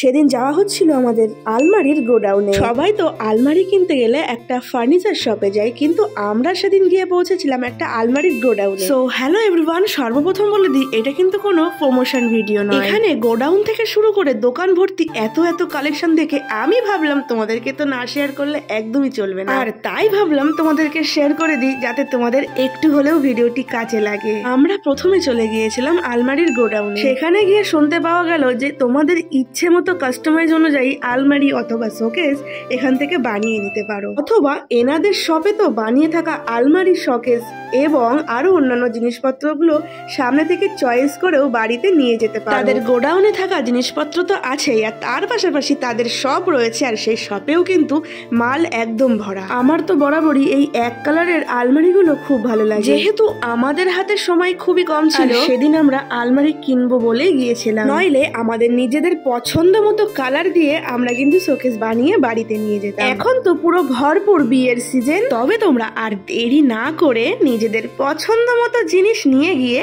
সেদিন যাওয়া হচ্ছিল আমাদের আলমারির গোডাউনে। সবাই তো আলমারি কিনতে গেলে একটা ফার্নিচার শপে যায়, কিন্তু আমরা সেদিন গিয়ে পৌঁছেছিলাম একটা আলমারির গোডাউনে। সো হ্যালো এভরিওয়ান, সর্বপ্রথম বলে দিই এটা কিন্তু কোনো প্রমোশন ভিডিও নয়। এখানে গোডাউন থেকে শুরু করে দোকান ভর্তি এত কালেকশন দেখে আমি ভাবলাম তোমাদেরকে তো না শেয়ার করলে একদমই চলবে না, আর তাই ভাবলাম তোমাদেরকে শেয়ার করে দিই যাতে তোমাদের একটু হলেও ভিডিওটি কাজে লাগে। আমরা প্রথমে চলে গিয়েছিলাম আলমারির গোডাউনে। সেখানে গিয়ে শুনতে পাওয়া গেল যে তোমাদের ইচ্ছে মতো কাস্টমাইজ অনুযায়ী আলমারি অথবা শোকেস এখান থেকে বানিয়ে নিতে পারো, অথবা এনাদের শপে তো বানিয়ে থাকা আলমারি, শোকেস এবং আরো অন্যান্য জিনিসপত্রগুলো সামনে থেকে চয়েস করেও বাড়িতে নিয়ে যেতে পারো। তাদের গোডাউনে থাকা জিনিসপত্র তো আছেই, আর তার পাশাপাশি তাদের শপ রয়েছে, আর সেই শপেও কিন্তু মাল একদম ভরা। আমার তো বরাবরই এই এক কালারের আলমারিগুলো খুব ভালো লাগে। যেহেতু আমাদের হাতে সময় খুবই কম ছিল, সেদিন আমরা আলমারি কিনবো বলে গিয়েছিলাম, নইলে আমাদের নিজেদের পছন্দ মতো কালার দিয়ে আমরা কিন্তু শোকেস বানিয়ে বাড়িতে নিয়ে যেতাম। এখন তো পুরো ভরপুর বিয়ের সিজন, তবে তোমরা আর দেরি না করে নিজেদের পছন্দ মতো জিনিস নিয়ে গিয়ে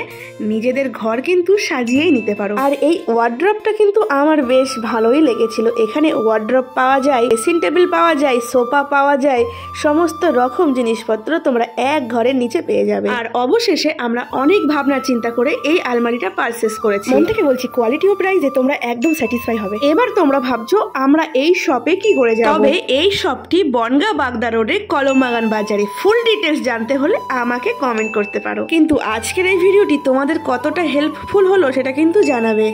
নিজেদের ঘর কিন্তু সাজিয়েই নিতে পারো। আর এই ওয়ার্ড্রপটা কিন্তু আমার বেশ ভালোই লেগেছিল। এখানে ওয়ার্ড্রপ পাওয়া যায়, ড্রেসিং টেবিল পাওয়া যায়, সোফা পাওয়া যায়, সমস্ত রকম জিনিসপত্র তোমরা এক ঘরের নিচে পেয়ে যাবে। আর অবশেষে আমরা অনেক ভাবনা চিন্তা করে এই আলমারিটা পারচেস করেছি। মন থেকে বলছি, কোয়ালিটি ও প্রাইসে তোমরা একদম স্যাটিসফাই হবে। এবার তোমরা ভাবছো আমরা এই শপে কি করে যাব? তবে এই শপটি বনগাঁ বাগদা রোডে কলমবাগান বাজারে। ফুল ডিটেলস জানতে হলে আমাকে কমেন্ট করতে পারো। কিন্তু আজকের এই ভিডিওটি তোমাদের কতটা হেল্পফুল হলো সেটা কিন্তু জানাবে।